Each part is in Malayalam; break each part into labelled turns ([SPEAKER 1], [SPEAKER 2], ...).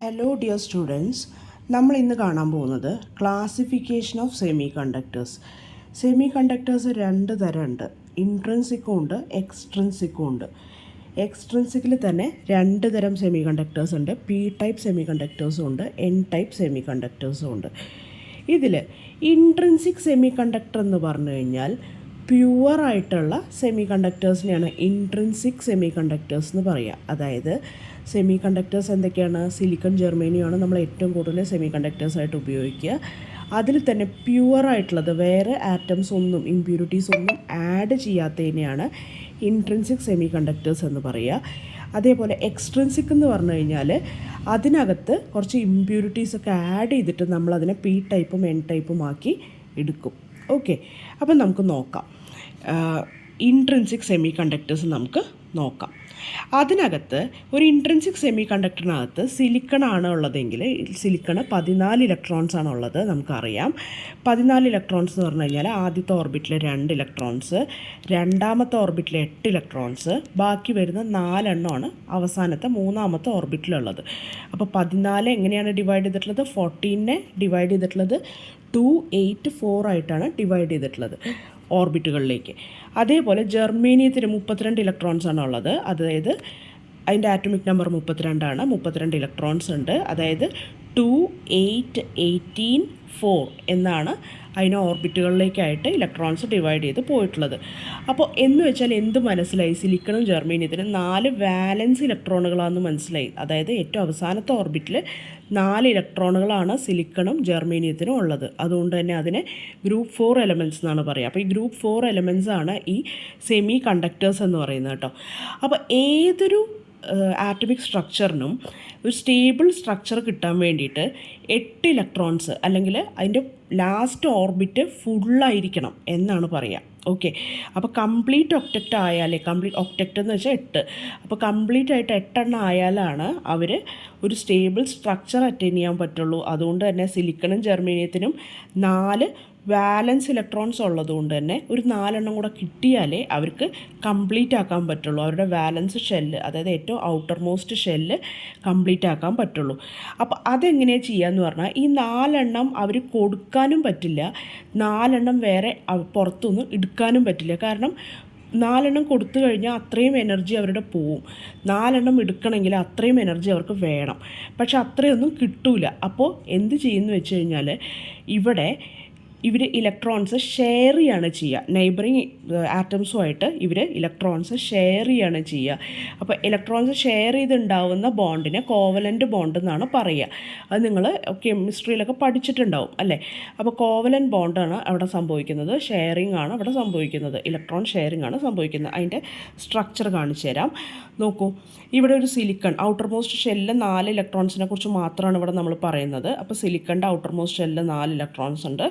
[SPEAKER 1] ഹലോ ഡിയർ സ്റ്റുഡൻസ്, നമ്മൾ ഇന്ന് കാണാൻ പോകുന്നത് classification of semi conductors. Semi conductors രണ്ട് തരമുണ്ട്, ഇൻട്രിൻസിക്കും ഉണ്ട്, എക്സ്ട്രിൻസിക്കും ഉണ്ട്. എക്സ്ട്രിൻസിക്കിൽ തന്നെ രണ്ട് തരം സെമി കണ്ടക്ടേഴ്സ് ഉണ്ട്. പി ടൈപ്പ് സെമി കണ്ടക്ടേഴ്സും ഉണ്ട്, എൻ ടൈപ്പ് സെമി കണ്ടക്ടേഴ്സും ഉണ്ട്. ഇതിൽ ഇൻട്രിൻസിക് സെമി കണ്ടക്ടർ എന്ന് പറഞ്ഞു കഴിഞ്ഞാൽ പ്യുവറായിട്ടുള്ള സെമി കണ്ടക്ടേഴ്സിനെയാണ് ഇൻട്രിൻസിക് സെമി കണ്ടക്ടേഴ്സ് എന്ന് പറയുക. അതായത് സെമി കണ്ടക്ടേഴ്സ് എന്തൊക്കെയാണ്? സിലിക്കൺ, ജെർമേനിയമാണ് നമ്മൾ ഏറ്റവും കൂടുതൽ സെമി കണ്ടക്ടേഴ്സായിട്ട് ഉപയോഗിക്കുക. അതിൽ തന്നെ പ്യുവറായിട്ടുള്ളത്, വേറെ ആറ്റംസ് ഒന്നും ഇമ്പ്യൂരിറ്റീസ് ഒന്നും ആഡ് ചെയ്യാത്തതിനെയാണ് ഇൻട്രിൻസിക് സെമി കണ്ടക്ടേഴ്സ് എന്ന് പറയുക. അതേപോലെ എക്സ്ട്രിൻസിക് എന്ന് പറഞ്ഞു കഴിഞ്ഞാൽ അതിനകത്ത് കുറച്ച് ഇമ്പ്യൂരിറ്റീസൊക്കെ ആഡ് ചെയ്തിട്ട് നമ്മളതിനെ പി ടൈപ്പും എൻ ടൈപ്പും ആക്കി എടുക്കും. ഓക്കെ, അപ്പം നമുക്ക് നോക്കാം. ഇൻട്രിൻസിക് സെമി കണ്ടക്ടേഴ്സ് നമുക്ക് നോക്കാം. അതിനകത്ത് ഒരു ഇൻട്രിൻസിക് സെമി കണ്ടക്ടറിനകത്ത് സിലിക്കണാണ് ഉള്ളതെങ്കിൽ സിലിക്കണ് 14 ഇലക്ട്രോൺസ് ആണ് ഉള്ളത്, നമുക്കറിയാം. 14 ഇലക്ട്രോൺസ് എന്ന് പറഞ്ഞു കഴിഞ്ഞാൽ ആദ്യത്തെ ഓർബിറ്റിൽ 2 ഇലക്ട്രോൺസ്, രണ്ടാമത്തെ ഓർബിറ്റിൽ 8 ഇലക്ട്രോൺസ്, ബാക്കി വരുന്ന 4 എണ്ണമാണ് അവസാനത്തെ മൂന്നാമത്തെ ഓർബിറ്റിലുള്ളത്. അപ്പോൾ 14 എങ്ങനെയാണ് ഡിവൈഡ് ചെയ്തിട്ടുള്ളത്? 14നെ ഡിവൈഡ് ചെയ്തിട്ടുള്ളത് 2, 8, 4 ആയിട്ടാണ് ഡിവൈഡ് ചെയ്തിട്ടുള്ളത് ഓർബിറ്റുകളിലേക്ക്. അതേപോലെ ജെർമേനിയത്തിന് 32 ഇലക്ട്രോൺസ് ആണ് ഉള്ളത്. അതായത് അതിൻ്റെ ആറ്റോമിക് നമ്പർ 32 ആണ്. 32 ഇലക്ട്രോൺസ് ഉണ്ട്. അതായത് 2, 8, 18, 4 എന്നാണ് അതിനെ ഓർബിറ്റുകളിലേക്കായിട്ട് ഇലക്ട്രോൺസ് ഡിവൈഡ് ചെയ്ത് പോയിട്ടുള്ളത്. അപ്പോൾ എന്ന് വെച്ചാൽ എന്ത് മനസ്സിലായി? സിലിക്കണും ജെർമേനിയത്തിനും 4 വാലൻസ് ഇലക്ട്രോണുകളാണെന്ന് മനസ്സിലായി. അതായത് ഏറ്റവും അവസാനത്തെ ഓർബിറ്റിൽ 4 ഇലക്ട്രോണുകളാണ് സിലിക്കണും ജെർമേനിയത്തിനും ഉള്ളത്. അതുകൊണ്ട് തന്നെ അതിനെ ഗ്രൂപ്പ് 4 എലമെൻറ്റ്സ് എന്നാണ് പറയുക. അപ്പോൾ ഈ ഗ്രൂപ്പ് 4 എലമെൻറ്റ്സ് ആണ് ഈ സെമി കണ്ടക്ടേഴ്സ് എന്ന് പറയുന്നത് കേട്ടോ. അപ്പോൾ ഏതൊരു ആറ്റമിക് സ്ട്രക്ചറിനും ഒരു സ്റ്റേബിൾ സ്ട്രക്ചർ കിട്ടാൻ വേണ്ടിയിട്ട് 8 ഇലക്ട്രോൺസ് അല്ലെങ്കിൽ അതിൻ്റെ ലാസ്റ്റ് ഓർബിറ്റ് ഫുള്ളായിരിക്കണം എന്നാണ് പറയുക. ഓക്കെ, അപ്പോൾ കംപ്ലീറ്റ് ഒക്ടക്റ്റ് ആയാലേ, കംപ്ലീറ്റ് ഒക്ടക്റ്റ് എന്ന് വെച്ചാൽ 8, അപ്പോൾ കംപ്ലീറ്റ് ആയിട്ട് 8 എണ്ണം ആയാലാണ് അവർ ഒരു സ്റ്റേബിൾ സ്ട്രക്ചർ അറ്റൈൻ ചെയ്യാൻ പറ്റുള്ളൂ. അതുകൊണ്ട് തന്നെ സിലിക്കണും ജെർമേനിയത്തിനും 4 വാലൻസ് ഇലക്ട്രോൺസ് ഉള്ളതുകൊണ്ട് തന്നെ ഒരു 4 എണ്ണം കൂടെ കിട്ടിയാലേ അവർക്ക് കംപ്ലീറ്റ് ആക്കാൻ പറ്റുള്ളൂ. അവരുടെ വാലൻസ് ഷെല്ല്, അതായത് ഏറ്റവും ഔട്ടർ മോസ്റ്റ് ഷെല്ല് കംപ്ലീറ്റ് ആക്കാൻ പറ്റുള്ളൂ. അപ്പോൾ അതെങ്ങനെയാണ് ചെയ്യാന്ന് പറഞ്ഞാൽ ഈ 4 എണ്ണം അവർ കൊടുക്കാനും പറ്റില്ല, 4 എണ്ണം വേറെ പുറത്തുനിന്ന് എടുക്കാനും പറ്റില്ല. കാരണം 4 എണ്ണം കൊടുത്തു കഴിഞ്ഞാൽ അത്രയും എനർജി അവരുടെ പോവും. 4 എണ്ണം എടുക്കണമെങ്കിൽ അത്രയും എനർജി അവർക്ക് വേണം. പക്ഷെ അത്രയൊന്നും കിട്ടൂല. അപ്പോൾ എന്ത് ചെയ്യുമെന്ന് വെച്ച് കഴിഞ്ഞാൽ ഇവിടെ ഇവർ ഇലക്ട്രോൺസ് ഷെയർ ചെയ്യാണ് ചെയ്യുക. നെയ്ബറിങ് ആറ്റംസുമായിട്ട് ഇവർ ഇലക്ട്രോൺസ് ഷെയർ ചെയ്യാണ് ചെയ്യുക. അപ്പോൾ ഇലക്ട്രോൺസ് ഷെയർ ചെയ്തുണ്ടാവുന്ന ബോണ്ടിനെ കോവലൻ്റ് ബോണ്ട് എന്നാണ് പറയുക. അത് നിങ്ങൾ കെമിസ്ട്രിയിലൊക്കെ പഠിച്ചിട്ടുണ്ടാവും അല്ലേ? അപ്പോൾ കോവലൻ്റ് ബോണ്ടാണ് അവിടെ സംഭവിക്കുന്നത്, ഷെയറിങ് ആണ് അവിടെ സംഭവിക്കുന്നത്, ഇലക്ട്രോൺ ഷെയറിങ് ആണ് സംഭവിക്കുന്നത്. അതിൻ്റെ സ്ട്രക്ചർ കാണിച്ചു തരാം. നോക്കൂ, ഇവിടെ ഒരു സിലിക്കൺ ഔട്ടർ മോസ്റ്റ് ഷെല്ലിൽ 4 ഇലക്ട്രോൺസിനെ കുറിച്ച് മാത്രമാണ് ഇവിടെ നമ്മൾ പറയുന്നത്. അപ്പോൾ സിലിക്കണിൻ്റെ ഔട്ടർ മോസ്റ്റ് ഷെല്ലിൽ 4 ഇലക്ട്രോൺസ് ഉണ്ട്.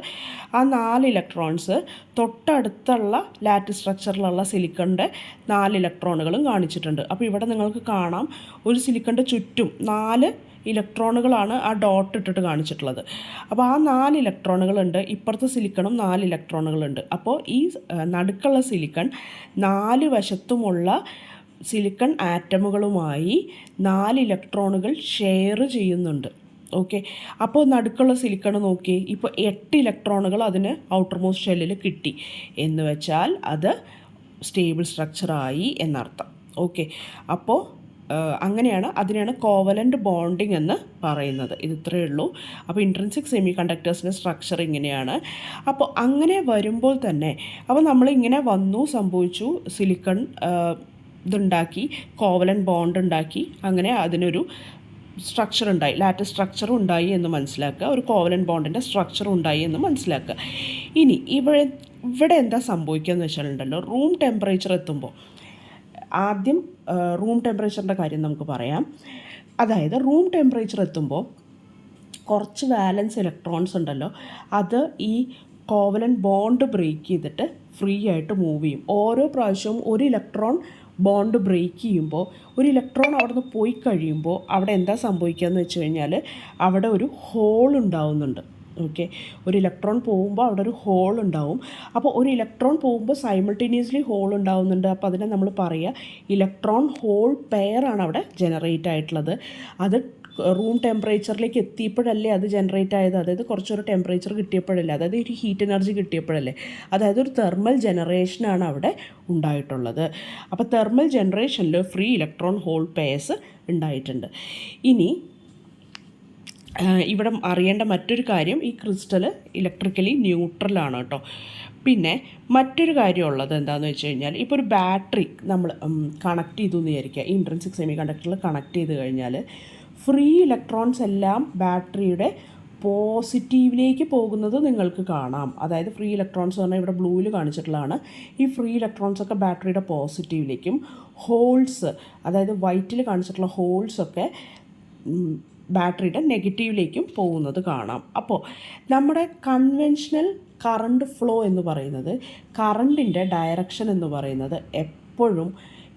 [SPEAKER 1] ആ 4 ഇലക്ട്രോൺസ് തൊട്ടടുത്തുള്ള ലാറ്റിസ് സ്ട്രക്ചറിലുള്ള സിലിക്കണിൻ്റെ 4 ഇലക്ട്രോണുകളും കാണിച്ചിട്ടുണ്ട്. അപ്പോൾ ഇവിടെ നിങ്ങൾക്ക് കാണാം ഒരു സിലിക്കണിൻ്റെ ചുറ്റും 4 ഇലക്ട്രോണുകളാണ് ആ ഡോട്ട് ഇട്ടിട്ട് കാണിച്ചിട്ടുള്ളത്. അപ്പോൾ ആ 4 ഇലക്ട്രോണുകളുണ്ട്. ഇപ്പുറത്തെ സിലിക്കണും 4 ഇലക്ട്രോണുകളുണ്ട്. അപ്പോൾ ഈ നടുക്കുള്ള സിലിക്കൺ 4 വശത്തുമുള്ള സിലിക്കൺ ആറ്റമുകളുമായി 4 ഇലക്ട്രോണുകൾ ഷെയർ ചെയ്യുന്നുണ്ട്. ഓക്കെ, അപ്പോൾ നടുക്കുള്ള സിലിക്കൺ നോക്കി, ഇപ്പോൾ 8 ഇലക്ട്രോണുകൾ അതിന് ഔട്ടർ മോസ്റ്റ് ഷെല്ലിൽ കിട്ടി എന്ന് വെച്ചാൽ അത് സ്റ്റേബിൾ സ്ട്രക്ചറായി എന്നർത്ഥം. ഓക്കെ, അപ്പോൾ അങ്ങനെയാണ്, അതിനെയാണ് കോവലൻ്റ് ബോണ്ടിങ് എന്ന് പറയുന്നത്. ഇത് ഇത്രയേ ഉള്ളൂ. അപ്പോൾ ഇൻട്രിൻസിക് സെമി കണ്ടക്ടേഴ്സിൻ്റെ സ്ട്രക്ചർ ഇങ്ങനെയാണ്. അപ്പോൾ അങ്ങനെ വരുമ്പോൾ തന്നെ അപ്പോൾ നമ്മളിങ്ങനെ വന്നു, സംഭവിച്ചു, സിലിക്കൺ ഇതുണ്ടാക്കി, കോവലൻ്റ് ബോണ്ട് ഉണ്ടാക്കി, അങ്ങനെ അതിനൊരു സ്ട്രക്ചർ ഉണ്ടായി, ലാറ്റിസ് സ്ട്രക്ചർ ഉണ്ടായി എന്ന് മനസ്സിലാക്കുക, ഒരു കോവലൻ്റ് ബോണ്ടിൻ്റെ സ്ട്രക്ചർ ഉണ്ടായി എന്ന് മനസ്സിലാക്കുക. ഇനി ഇവിടെ എന്താ സംഭവിക്കുക എന്ന് വെച്ചാലുണ്ടല്ലോ, റൂം ടെമ്പറേച്ചർ എത്തുമ്പോൾ, ആദ്യം റൂം ടെമ്പറേച്ചറിൻ്റെ കാര്യം നമുക്ക് പറയാം. അതായത് റൂം ടെമ്പറേച്ചർ എത്തുമ്പോൾ കുറച്ച് വാലൻസ് ഇലക്ട്രോൺസ് ഉണ്ടല്ലോ, അത് ഈ കോവലൻ്റ് ബോണ്ട് ബ്രേക്ക് ചെയ്തിട്ട് ഫ്രീ ആയിട്ട് മൂവ് ചെയ്യും. ഓരോ പ്രാവശ്യവും ഒരു ഇലക്ട്രോൺ ബോണ്ട് ബ്രേക്ക് ചെയ്യുമ്പോൾ, ഒരു ഇലക്ട്രോൺ അവിടെ നിന്ന് പോയി കഴിയുമ്പോൾ അവിടെ എന്താ സംഭവിക്കുക എന്ന് വെച്ച് കഴിഞ്ഞാൽ അവിടെ ഒരു ഹോൾ ഉണ്ടാവുന്നുണ്ട്. ഓക്കെ, ഒരു ഇലക്ട്രോൺ പോകുമ്പോൾ അവിടെ ഒരു ഹോൾ ഉണ്ടാവും. അപ്പോൾ ഒരു ഇലക്ട്രോൺ പോകുമ്പോൾ സൈമിൾട്ടേനിയസ്ലി ഹോൾ ഉണ്ടാവുന്നുണ്ട്. അപ്പോൾ അതിനെ നമ്മൾ പറയുക ഇലക്ട്രോൺ ഹോൾ പെയറാണ് അവിടെ ജനറേറ്റ് ആയിട്ടുള്ളത്. അത് റൂം ടെമ്പറേച്ചറിലേക്ക് എത്തിയപ്പോഴല്ലേ അത് ജനറേറ്റ് ആയത്, അതായത് കുറച്ചൊരു ടെമ്പറേച്ചർ കിട്ടിയപ്പോഴല്ലേ, അതായത് ഒരു ഹീറ്റ് എനർജി കിട്ടിയപ്പോഴല്ലേ, അതായത് ഒരു തെർമൽ ജനറേഷനാണ് അവിടെ ഉണ്ടായിട്ടുള്ളത്. അപ്പോൾ തെർമൽ ജനറേഷനിൽ ഫ്രീ ഇലക്ട്രോൺ ഹോൾ പെയർസ് ഉണ്ടായിട്ടുണ്ട്. ഇനി ഇവിടെ അറിയേണ്ട മറ്റൊരു കാര്യം, ഈ ക്രിസ്റ്റൽ ഇലക്ട്രിക്കലി ന്യൂട്രലാണ് കേട്ടോ. പിന്നെ മറ്റൊരു കാര്യമുള്ളത് എന്താണെന്ന് വെച്ച് കഴിഞ്ഞാൽ, ഇപ്പോൾ ഒരു ബാറ്ററി നമ്മൾ കണക്ട് ചെയ്തു എന്ന് വിചാരിക്കുക, ഇൻട്രിൻസിക് സെമി കണ്ടക്ടറിൽ കണക്ട് ചെയ്ത് കഴിഞ്ഞാൽ ഫ്രീ ഇലക്ട്രോൺസ് എല്ലാം ബാറ്ററിയുടെ പോസിറ്റീവിലേക്ക് പോകുന്നത് നിങ്ങൾക്ക് കാണാം. അതായത് ഫ്രീ ഇലക്ട്രോൺസ് പറഞ്ഞാൽ ഇവിടെ ബ്ലൂവിൽ കാണിച്ചിട്ടുള്ളതാണ്. ഈ ഫ്രീ ഇലക്ട്രോൺസൊക്കെ ബാറ്ററിയുടെ പോസിറ്റീവിലേക്കും, ഹോൾസ് അതായത് വൈറ്റിൽ കാണിച്ചിട്ടുള്ള ഹോൾസൊക്കെ ബാറ്ററിയുടെ നെഗറ്റീവിലേക്കും പോകുന്നത് കാണാം. അപ്പോൾ നമ്മുടെ കൺവെൻഷണൽ കറണ്ട് ഫ്ലോ എന്ന് പറയുന്നത്, കറണ്ടിൻ്റെ ഡയറക്ഷൻ എന്ന് പറയുന്നത് എപ്പോഴും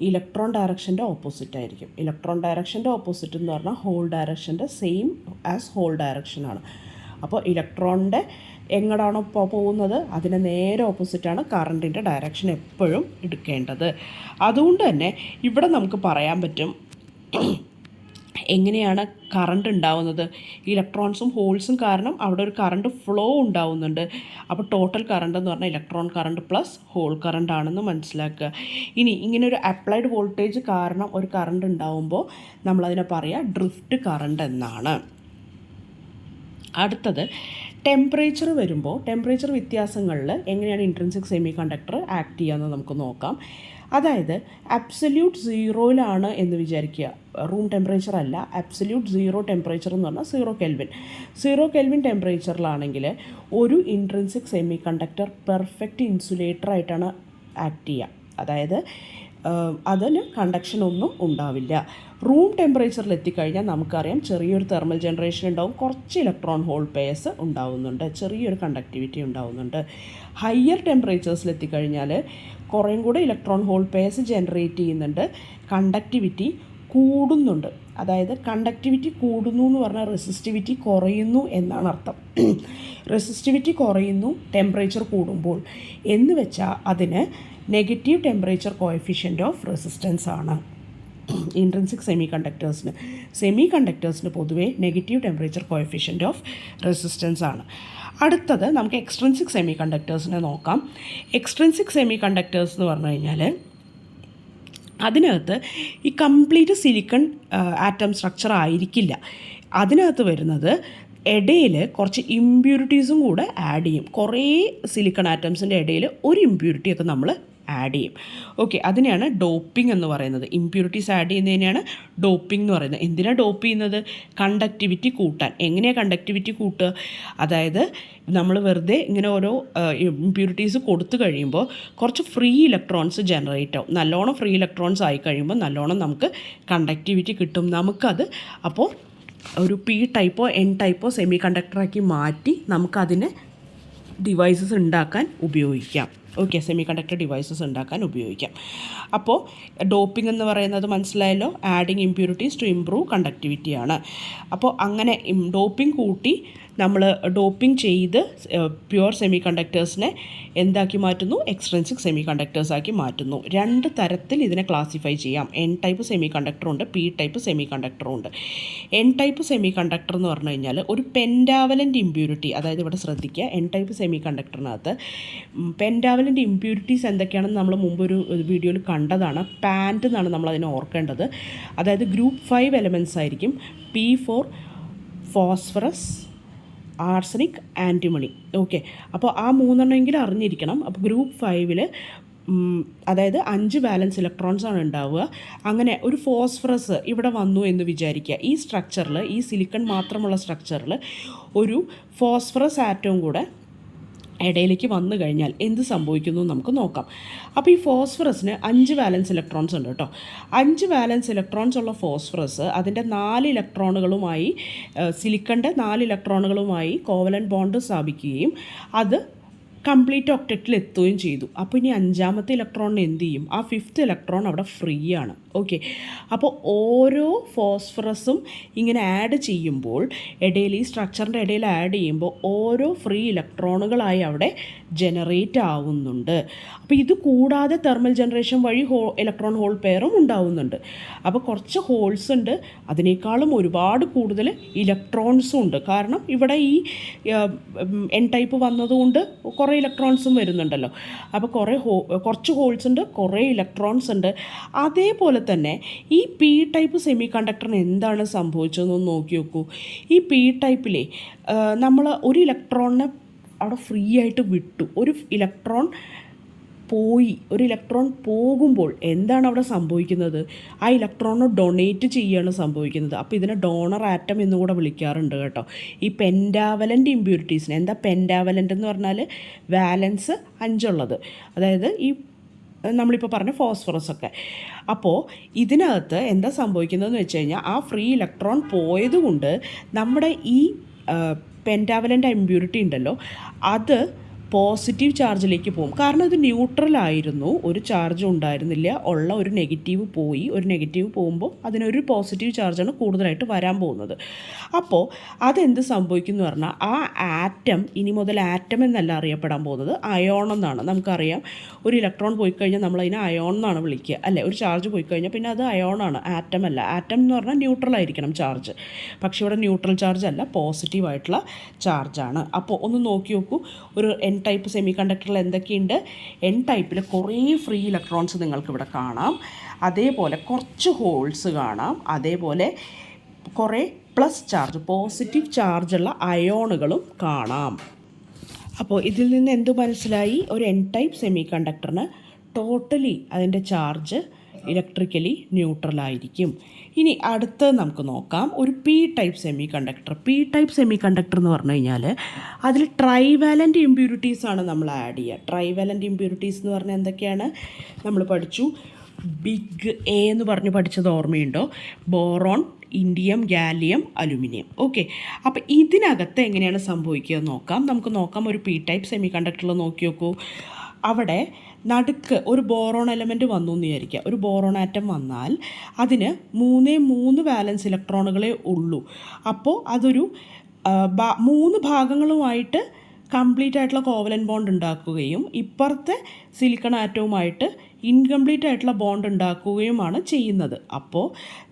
[SPEAKER 1] ഇലക്ട്രോൺ ഡയറക്ഷൻ്റെ ഓപ്പോസിറ്റ് ആയിരിക്കും. ഇലക്ട്രോൺ ഡയറക്ഷൻ്റെ ഓപ്പോസിറ്റ് എന്ന് പറഞ്ഞാൽ ഹോൾ ഡയറക്ഷൻ്റെ സെയിം ആസ് ഹോൾ ഡയറക്ഷനാണ്. അപ്പോൾ ഇലക്ട്രോണിൻ്റെ എങ്ങോട്ടാണോ പോകുന്നത് അതിന് നേരെ ഓപ്പോസിറ്റാണ് കറണ്ടിൻ്റെ ഡയറക്ഷൻ എപ്പോഴും എടുക്കേണ്ടത്. അതുകൊണ്ട് തന്നെ ഇവിടെ നമുക്ക് പറയാൻ പറ്റും എങ്ങനെയാണ് കറണ്ട് ഉണ്ടാവുന്നത്. ഇലക്ട്രോൺസും ഹോൾസും കാരണം അവിടെ ഒരു കറണ്ട് ഫ്ലോ ഉണ്ടാവുന്നുണ്ട്. അപ്പോൾ ടോട്ടൽ കറണ്ട് എന്ന് പറഞ്ഞാൽ electron current plus hole current ആണെന്ന് മനസ്സിലാക്കുക. ഇനി ഇങ്ങനെ ഒരു അപ്ലൈഡ് വോൾട്ടേജ് കാരണം ഒരു കറണ്ട് ഉണ്ടാവുമ്പോൾ നമ്മളതിനെ പറയുക ഡ്രിഫ്റ്റ് കറണ്ട് എന്നാണ്. അടുത്തത് ടെമ്പറേച്ചർ വരുമ്പോൾ, ടെമ്പറേച്ചർ വ്യത്യാസങ്ങളിൽ എങ്ങനെയാണ് ഇൻട്രിൻസിക് സെമി കണ്ടക്ടർ ആക്ട് ചെയ്യുകയെന്ന് നമുക്ക് നോക്കാം. അതായത് അബ്സല്യൂട്ട് സീറോയിലാണ് എന്ന് വിചാരിക്കുക, റൂം ടെമ്പറേച്ചർ അല്ല, അബ്സല്യൂട്ട് സീറോ ടെമ്പറേച്ചർ എന്ന് പറഞ്ഞാൽ 0 കെൽവിൻ ടെമ്പറേച്ചറിലാണെങ്കിൽ ഒരു ഇൻട്രിൻസിക് സെമി കണ്ടക്ടർ പെർഫെക്റ്റ് ഇൻസുലേറ്ററായിട്ടാണ് ആക്ട് ചെയ്യുക. അതായത് അതിന് കണ്ടക്ഷൻ ഒന്നും ഉണ്ടാവില്ല. റൂം ടെമ്പറേച്ചറിൽ എത്തിക്കഴിഞ്ഞാൽ നമുക്കറിയാം ചെറിയൊരു തെർമൽ ജനറേഷൻ ഉണ്ടാവും, കുറച്ച് ഇലക്ട്രോൺ ഹോൾ പെയർസ് ഉണ്ടാവുന്നുണ്ട്, ചെറിയൊരു കണ്ടക്ടിവിറ്റി ഉണ്ടാവുന്നുണ്ട്. ഹയർ ടെമ്പറേച്ചേഴ്സിൽ എത്തിക്കഴിഞ്ഞാൽ കുറേയും കൂടെ ഇലക്ട്രോൺ ഹോൾ പെയർസ് ജനറേറ്റ് ചെയ്യുന്നുണ്ട്, കണ്ടക്ടിവിറ്റി കൂടുന്നുണ്ട്. അതായത് കണ്ടക്ടിവിറ്റി കൂടുന്നു എന്ന് പറഞ്ഞാൽ റെസിസ്റ്റിവിറ്റി കുറയുന്നു എന്നാണ് അർത്ഥം. റെസിസ്റ്റിവിറ്റി കുറയുന്നു ടെമ്പറേച്ചർ കൂടുമ്പോൾ എന്ന് വെച്ചാൽ അതിന് negative temperature coefficient of resistance ആണ്. ഇൻട്രിൻസിക് സെമി കണ്ടക്ടേഴ്സിന് പൊതുവേ negative temperature coefficient of resistance ആണ്. അടുത്തത് നമുക്ക് എക്സ്ട്രിൻസിക് സെമി കണ്ടക്ടേഴ്സിനെ നോക്കാം. എക്സ്ട്രിൻസിക് സെമി കണ്ടക്ടേഴ്സ് എന്ന് പറഞ്ഞു കഴിഞ്ഞാൽ അതിനകത്ത് ഈ കംപ്ലീറ്റ് സിലിക്കൺ ആറ്റം സ്ട്രക്ചർ ആയിരിക്കില്ല. അതിനകത്ത് വരുന്നത് ഇടയിൽ കുറച്ച് ഇമ്പ്യൂരിറ്റീസും കൂടെ ആഡ് ചെയ്യും. കുറേ സിലിക്കൺ ആറ്റംസിൻ്റെ ഇടയിൽ ഒരു ഇമ്പ്യൂരിറ്റിയൊക്കെ നമ്മൾ ആഡ് ചെയ്യും. ഓക്കെ, അതിനെയാണ് ഡോപ്പിംഗ് എന്ന് പറയുന്നത്. ഇമ്പ്യൂരിറ്റീസ് ആഡ് ചെയ്യുന്നതിനെയാണ് ഡോപ്പിംഗ് എന്ന് പറയുന്നത്. എന്തിനാണ് ഡോപ്പ് ചെയ്യുന്നത്? കണ്ടക്ടിവിറ്റി കൂട്ടാൻ. എങ്ങനെയാണ് കണ്ടക്ടിവിറ്റി കൂട്ടുക? അതായത് നമ്മൾ വെറുതെ ഇങ്ങനെ ഓരോ ഇമ്പ്യൂരിറ്റീസ് കൊടുത്തു കഴിയുമ്പോൾ കുറച്ച് ഫ്രീ ഇലക്ട്രോൺസ് ജനറേറ്റ് ആവും. നല്ലോണം ഫ്രീ ഇലക്ട്രോൺസ് ആയി കഴിയുമ്പോൾ നല്ലോണം നമുക്ക് കണ്ടക്ടിവിറ്റി കിട്ടും. നമുക്കത് അപ്പോൾ ഒരു പി ടൈപ്പോ എൻ ടൈപ്പോ സെമി കണ്ടക്ടറാക്കി മാറ്റി നമുക്കതിനെ ഡിവൈസസ് ഉണ്ടാക്കാൻ ഉപയോഗിക്കാം. ഓക്കെ, സെമി കണ്ടക്ടർ ഡിവൈസസ് ഉണ്ടാക്കാൻ ഉപയോഗിക്കാം. അപ്പോൾ ഡോപ്പിംഗ് എന്ന് പറയുന്നത് മനസ്സിലായല്ലോ, ആഡിങ് ഇമ്പ്യൂരിറ്റീസ് ടു ഇംപ്രൂവ് കണ്ടക്ടിവിറ്റിയാണ്. അപ്പോൾ അങ്ങനെ ഡോപ്പിംഗ് കൂട്ടി നമ്മൾ ഡോപ്പിംഗ് ചെയ്ത് പ്യുവർ സെമി കണ്ടക്ടേഴ്സിനെ എന്താക്കി മാറ്റുന്നു? എക്സ്ട്രിൻസിക് സെമി കണ്ടക്ടേഴ്സാക്കി മാറ്റുന്നു. രണ്ട് തരത്തിൽ ഇതിനെ ക്ലാസിഫൈ ചെയ്യാം. എൻ ടൈപ്പ് സെമി കണ്ടക്ടറുണ്ട്, പി ടൈപ്പ് സെമി കണ്ടക്ടറുണ്ട്. എൻ ടൈപ്പ് സെമി കണ്ടക്ടർ എന്ന് പറഞ്ഞു കഴിഞ്ഞാൽ ഒരു പെൻഡാവലൻ്റ് ഇമ്പ്യൂരിറ്റി, അതായത് ഇവിടെ ശ്രദ്ധിക്കുക, എൻ ടൈപ്പ് സെമി കണ്ടക്ടറിനകത്ത് പെൻഡാവലൻ്റ് ഇമ്പ്യൂരിറ്റീസ് എന്തൊക്കെയാണെന്ന് നമ്മൾ മുമ്പ് ഒരു വീഡിയോയിൽ കണ്ടതാണ്. പാൻറ്റ് എന്നാണ് നമ്മളതിനെ ഓർക്കേണ്ടത്. അതായത് ഗ്രൂപ്പ് 5 എലമെൻറ്റ്സ് ആയിരിക്കും. P4 phosphorus, arsenic, antimony. Okay, അപ്പോൾ ആ 3 എണ്ണമെങ്കിലും അറിഞ്ഞിരിക്കണം. അപ്പോൾ ഗ്രൂപ്പ് 5 അതായത് 5 വാലൻസ് ഇലക്ട്രോൺസാണ് ഉണ്ടാവുക. അങ്ങനെ ഒരു ഫോസ്ഫറസ് ഇവിടെ വന്നു എന്ന് വിചാരിക്കുക. ഈ സ്ട്രക്ചറിൽ, ഈ സിലിക്കൺ മാത്രമുള്ള സ്ട്രക്ചറിൽ ഒരു ഫോസ്ഫറസ് ആറ്റവും കൂടെ ഇടയിലേക്ക് വന്നു കഴിഞ്ഞാൽ എന്ത് സംഭവിക്കുന്നു നമുക്ക് നോക്കാം. അപ്പോൾ ഈ ഫോസ്ഫറസിന് 5 വാലൻസ് ഇലക്ട്രോൺസ് ഉണ്ട് കേട്ടോ. 5 വാലൻസ് ഇലക്ട്രോൺസ് ഉള്ള ഫോസ്ഫറസ് അതിൻ്റെ 4 ഇലക്ട്രോണുകളുമായി, സിലിക്കണിൻ്റെ 4 ഇലക്ട്രോണുകളുമായി കോവലൻ്റ് ബോണ്ട് സ്ഥാപിക്കുകയും അത് കംപ്ലീറ്റ് ഒക്ടറ്റിൽ എത്തുകയും ചെയ്തു. അപ്പോൾ ഇനി അഞ്ചാമത്തെ ഇലക്ട്രോണിന് എന്ത് ചെയ്യും? ആ ഫിഫ്ത്ത് ഇലക്ട്രോൺ അവിടെ ഫ്രീ ആണ്. ഓക്കെ, അപ്പോൾ ഓരോ ഫോസ്ഫറസും ഇങ്ങനെ ആഡ് ചെയ്യുമ്പോൾ ഇടയിൽ, ഈ സ്ട്രക്ചറിൻ്റെ ഇടയിൽ ആഡ് ചെയ്യുമ്പോൾ ഓരോ ഫ്രീ ഇലക്ട്രോണുകളായി അവിടെ ജനറേറ്റ് ആവുന്നുണ്ട്. അപ്പോൾ ഇത് കൂടാതെ തെർമൽ ജനറേഷൻ വഴി ഇലക്ട്രോൺ ഹോൾ പെയറും ഉണ്ടാവുന്നുണ്ട്. അപ്പോൾ കുറച്ച് ഹോൾസ് ഉണ്ട്, അതിനേക്കാളും ഒരുപാട് കൂടുതൽ ഇലക്ട്രോൺസും ഉണ്ട്. കാരണം ഇവിടെ ഈ എൻ ടൈപ്പ് വന്നതുകൊണ്ട് കുറേ ഇലക്ട്രോൺസും വരുന്നുണ്ടല്ലോ. അപ്പോൾ കുറച്ച് ഹോൾസ് ഉണ്ട്, കുറേ ഇലക്ട്രോൺസ് ഉണ്ട്. അതേപോലെ തന്നെ ഈ പി ടൈപ്പ് സെമി കണ്ടക്ടറിന് എന്താണ് സംഭവിച്ചതെന്ന് നോക്കി നോക്കൂ. ഈ പി ടൈപ്പിലെ നമ്മൾ ഒരു ഇലക്ട്രോണിനെ അവിടെ ഫ്രീ ആയിട്ട് വിട്ടു. ഒരു ഇലക്ട്രോൺ പോകുമ്പോൾ എന്താണ് അവിടെ സംഭവിക്കുന്നത്? ആ ഇലക്ട്രോണിനെ ഡൊണേറ്റ് ചെയ്യുകയാണ് സംഭവിക്കുന്നത്. അപ്പോൾ ഇതിനെ ഡോണർ ആറ്റം എന്നുകൂടെ വിളിക്കാറുണ്ട് കേട്ടോ. ഈ പെൻറ്റാവലൻ്റ് ഇമ്പ്യൂരിറ്റീസിന്, എന്താ പെൻറ്റാവലൻ്റ് എന്ന് പറഞ്ഞാൽ വാലൻസ് 5 ഉള്ളത്, അതായത് ഈ നമ്മളിപ്പോൾ പറഞ്ഞ ഫോസ്ഫറസ് ഒക്കെ. അപ്പോൾ ഇതിനകത്ത് എന്താ സംഭവിക്കുന്നതെന്ന് വെച്ച് കഴിഞ്ഞാൽ ആ ഫ്രീ ഇലക്ട്രോൺ പോയതുകൊണ്ട് നമ്മുടെ ഈ പെൻറ്റാവലൻ്റ് ഇമ്പ്യൂരിറ്റി ഉണ്ടല്ലോ, അത് പോസിറ്റീവ് ചാർജിലേക്ക് പോകും. കാരണം ഇത് ന്യൂട്രലായിരുന്നു, ഒരു ചാർജും ഉണ്ടായിരുന്നില്ല. ഉള്ള ഒരു നെഗറ്റീവ് പോയി. ഒരു നെഗറ്റീവ് പോകുമ്പോൾ അതിനൊരു പോസിറ്റീവ് ചാർജാണ് കൂടുതലായിട്ട് വരാൻ പോകുന്നത്. അപ്പോൾ അതെന്ത് സംഭവിക്കും എന്ന് പറഞ്ഞാൽ ആ ആറ്റം ഇനി മുതൽ ആറ്റം എന്നല്ല അറിയപ്പെടാൻ പോകുന്നത്, അയോൺ എന്നാണ്. നമുക്കറിയാം, ഒരു ഇലക്ട്രോൺ പോയി കഴിഞ്ഞാൽ നമ്മളതിനെ അയോൺ എന്നാണ് വിളിക്കുക, അല്ലേ? ഒരു ചാർജ് പോയി കഴിഞ്ഞാൽ പിന്നെ അത് അയോണാണ്, ആറ്റം അല്ല. ആറ്റം എന്ന് പറഞ്ഞാൽ ന്യൂട്രലായിരിക്കണം ചാർജ്. പക്ഷേ ഇവിടെ ന്യൂട്രൽ ചാർജ് അല്ല, പോസിറ്റീവായിട്ടുള്ള ചാർജാണ്. അപ്പോൾ ഒന്ന് നോക്കി നോക്കൂ, ഒരു എൻ ടൈപ്പ് സെമി കണ്ടക്ടറിൽ എന്തൊക്കെയുണ്ട്? എൻ ടൈപ്പിൽ കുറേ ഫ്രീ ഇലക്ട്രോൺസ് നിങ്ങൾക്കിവിടെ കാണാം, അതേപോലെ കുറച്ച് ഹോൾസ് കാണാം, അതേപോലെ കുറേ പ്ലസ് ചാർജ്, പോസിറ്റീവ് ചാർജുള്ള അയോണുകളും കാണാം. അപ്പോൾ ഇതിൽ നിന്ന് എന്ത് മനസ്സിലായി? ഒരു എൻ ടൈപ്പ് സെമി കണ്ടക്ടറിന് ടോട്ടലി അതിൻ്റെ ചാർജ് ഇലക്ട്രിക്കലി ന്യൂട്രലായിരിക്കും. ഇനി അടുത്തത് നമുക്ക് നോക്കാം, ഒരു P type semi conductor. P type semiconductor എന്ന് പറഞ്ഞു കഴിഞ്ഞാൽ അതിൽ ട്രൈവാലൻ്റ് ഇമ്പ്യൂരിറ്റീസാണ് നമ്മൾ ആഡ് ചെയ്യുക. ട്രൈവാലൻ്റ് ഇമ്പ്യൂരിറ്റീസ് എന്ന് പറഞ്ഞാൽ എന്തൊക്കെയാണ്? നമ്മൾ പഠിച്ചു, ബിഗ് എ എന്ന് പറഞ്ഞ് പഠിച്ചത് ഓർമ്മയുണ്ടോ? Boron, indium, gallium, aluminium. Okay, അപ്പോൾ ഇതിനകത്ത് എങ്ങനെയാണ് സംഭവിക്കുക നോക്കാം. നമുക്ക് നോക്കാം, ഒരു പി ടൈപ്പ് സെമി കണ്ടക്ടറിൽ നോക്കി നോക്കൂ. അവിടെ നടുക്ക് ഒരു ബോറോൺ എലമെൻറ്റ് വന്നു എന്ന് വിചാരിക്കുക. ഒരു ബോറോൺ ആറ്റം വന്നാൽ അതിന് 3 വാലൻസ് ഇലക്ട്രോണുകളേ ഉള്ളൂ. അപ്പോൾ അതൊരു 3 ഭാഗങ്ങളുമായിട്ട് കംപ്ലീറ്റ് ആയിട്ടുള്ള കോവലൻ ബോണ്ട് ഉണ്ടാക്കുകയും ഇപ്പുറത്തെ സിലിക്കൺ ആറ്റവുമായിട്ട് ഇൻകംപ്ലീറ്റ് ആയിട്ടുള്ള ബോണ്ട് ഉണ്ടാക്കുകയുമാണ് ചെയ്യുന്നത്. അപ്പോൾ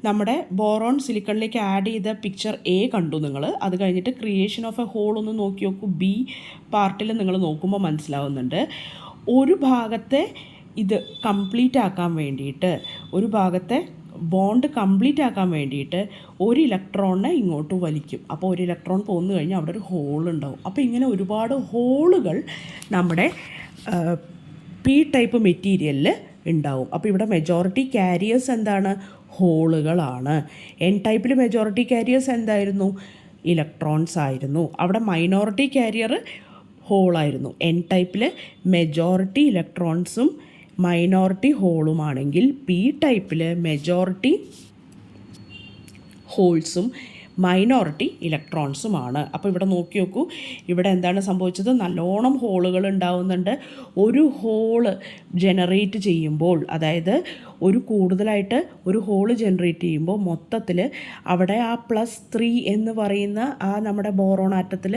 [SPEAKER 1] നമ്മുടെ ബോറോൺ സിലിക്കണിലേക്ക് ആഡ് ചെയ്ത പിക്ചർ എ കണ്ടു നിങ്ങൾ. അത് കഴിഞ്ഞിട്ട് ക്രിയേഷൻ ഓഫ് എ ഹോൾ ഒന്ന് നോക്കി നോക്കൂ. ബി പാർട്ടിൽ നിങ്ങൾ നോക്കുമ്പോൾ മനസ്സിലാവുന്നുണ്ട്, ഒരു ഭാഗത്തെ ഇത് കംപ്ലീറ്റ് ആക്കാൻ വേണ്ടിയിട്ട്, ഒരു ഭാഗത്തെ ബോണ്ട് കംപ്ലീറ്റ് ആക്കാൻ വേണ്ടിയിട്ട് ഒരു ഇലക്ട്രോണിനെ ഇങ്ങോട്ട് വലിക്കും. അപ്പോൾ ഒരു ഇലക്ട്രോൺ പോന്നു കഴിഞ്ഞാൽ അവിടെ ഒരു ഹോൾ ഉണ്ടാവും. അപ്പോൾ ഇങ്ങനെ ഒരുപാട് ഹോളുകൾ നമ്മുടെ പി ടൈപ്പ് മെറ്റീരിയലിൽ ഉണ്ടാവും. അപ്പോൾ ഇവിടെ മെജോറിറ്റി കാരിയേഴ്സ് എന്താണ്? ഹോളുകളാണ്. എൻ ടൈപ്പിൽ മെജോറിറ്റി കാരിയേഴ്സ് എന്തായിരുന്നു? ഇലക്ട്രോൺസ് ആയിരുന്നു. അവിടെ മൈനോറിറ്റി കാരിയർ ഹോളായിരുന്നു. എൻ ടൈപ്പിൽ മെജോറിറ്റി ഇലക്ട്രോൺസും മൈനോറിറ്റി ഹോളുമാണെങ്കിൽ പി ടൈപ്പിൽ മെജോറിറ്റി ഹോൾസും മൈനോറിറ്റി ഇലക്ട്രോൺസുമാണ്. അപ്പോൾ ഇവിടെ നോക്കി നോക്കൂ, ഇവിടെ എന്താണ് സംഭവിച്ചത്? നല്ലോണം ഹോളുകൾ ഉണ്ടാവുന്നുണ്ട്. ഒരു ഹോള് ജനറേറ്റ് ചെയ്യുമ്പോൾ, അതായത് കൂടുതലായിട്ട് ഒരു ഹോള് ജനറേറ്റ് ചെയ്യുമ്പോൾ മൊത്തത്തിൽ അവിടെ ആ +3 എന്ന് പറയുന്ന ആ നമ്മുടെ ബോറോൺ ആറ്റത്തിൽ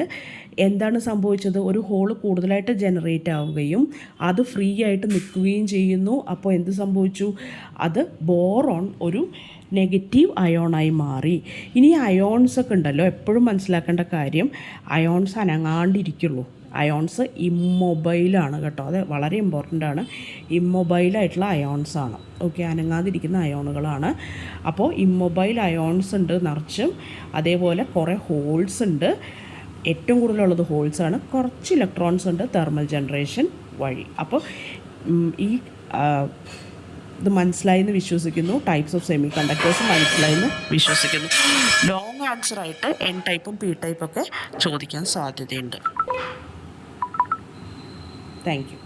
[SPEAKER 1] എന്താണ് സംഭവിച്ചത്? ഒരു ഹോള് കൂടുതലായിട്ട് ജനറേറ്റ് ആവുകയും അത് ഫ്രീ ആയിട്ട് നിൽക്കുകയും ചെയ്യുന്നു. അപ്പോൾ എന്ത് സംഭവിച്ചു? അത് ബോറോൺ ഒരു നെഗറ്റീവ് അയോണായി മാറി. ഇനി അയോൺസ് ഒക്കെ ഉണ്ടല്ലോ, എപ്പോഴും മനസ്സിലാക്കേണ്ട കാര്യം, അയോൺസ് അനങ്ങാണ്ടിരിക്കുള്ളൂ. അയോൺസ് ഇമ്മൊബൈലാണ് കേട്ടോ, അത് വളരെ ഇമ്പോർട്ടൻ്റ് ആണ്. ഇമ്മൊബൈലായിട്ടുള്ള അയോൺസാണ്. ഓക്കെ, അനങ്ങാതിരിക്കുന്ന അയോണുകളാണ്. അപ്പോൾ ഇമ്മൊബൈൽ അയോൺസ് ഉണ്ട് നിറച്ചും, അതേപോലെ കുറേ ഹോൾസ് ഉണ്ട്. ഏറ്റവും കൂടുതലുള്ളത് ഹോൾസാണ്. കുറച്ച് ഇലക്ട്രോൺസ് ഉണ്ട് തെർമൽ ജനറേഷൻ വഴി. അപ്പോൾ ഈ ഇത് മനസ്സിലായെന്ന് വിശ്വസിക്കുന്നു. ടൈപ്സ് ഓഫ് സെമി കണ്ടക്ടേഴ്സ് മനസ്സിലായെന്ന് വിശ്വസിക്കുന്നു. ലോങ് ആൻസറായിട്ട് എൻ ടൈപ്പും പി ടൈപ്പൊക്കെ ചോദിക്കാൻ സാധ്യതയുണ്ട്. Thank you.